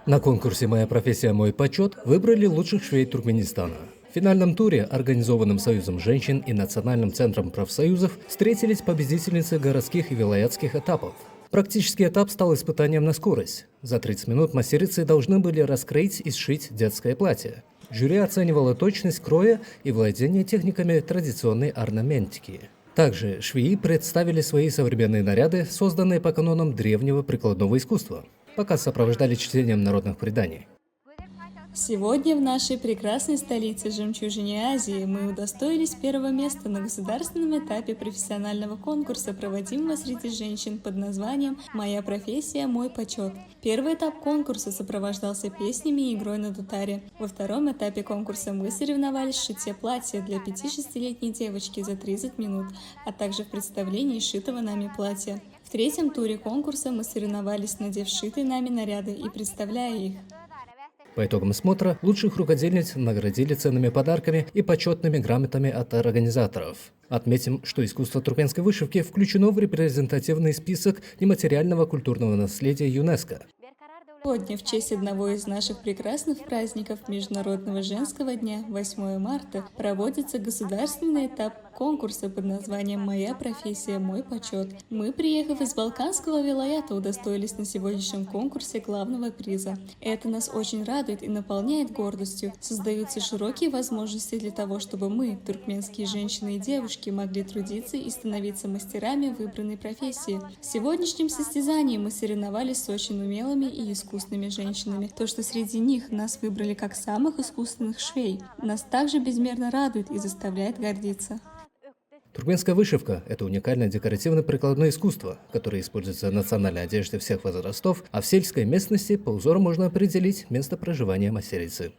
На конкурсе «Моя профессия, мой почет» выбрали лучших швей Туркменистана. В финальном туре, организованном Союзом женщин и Национальным центром профсоюзов, встретились победительницы городских и вилаятских этапов. Практический этап стал испытанием на скорость. За 30 минут мастерицы должны были раскроить и сшить детское платье. Жюри оценивало точность кроя и владение техниками традиционной орнаментики. Также швеи представили свои современные наряды, созданные по канонам древнего прикладного искусства. Показ сопровождали чтением народных преданий. Сегодня в нашей прекрасной столице «Жемчужине Азии» мы удостоились первого места на государственном этапе профессионального конкурса, проводимого среди женщин под названием «Моя профессия, мой почет». Первый этап конкурса сопровождался песнями и игрой на дутаре. Во втором этапе конкурса мы соревновались в шитье платья для 5-6-летней девочки за 30 минут, а также в представлении сшитого нами платья. В третьем туре конкурса мы соревновались, надев сшитые нами наряды и представляя их. По итогам смотра лучших рукодельниц наградили ценными подарками и почетными грамотами от организаторов. Отметим, что искусство туркменской вышивки включено в репрезентативный список нематериального культурного наследия ЮНЕСКО. Сегодня, в честь одного из наших прекрасных праздников Международного женского дня, 8 марта, проводится государственный этап конкурса под названием «Моя профессия, мой почет». Мы, приехав из Балканского вилаята, удостоились на сегодняшнем конкурсе главного приза. Это нас очень радует и наполняет гордостью. Создаются широкие возможности для того, чтобы мы, туркменские женщины и девушки, могли трудиться и становиться мастерами выбранной профессии. В сегодняшнем состязании мы соревновались с очень умелыми и искусными женщинами. То, что среди них нас выбрали как самых искусственных швей, нас также безмерно радует и заставляет гордиться. Туркменская вышивка – это уникальное декоративно-прикладное искусство, которое используется в национальной одежде всех возрастов, а в сельской местности по узору можно определить место проживания мастерицы.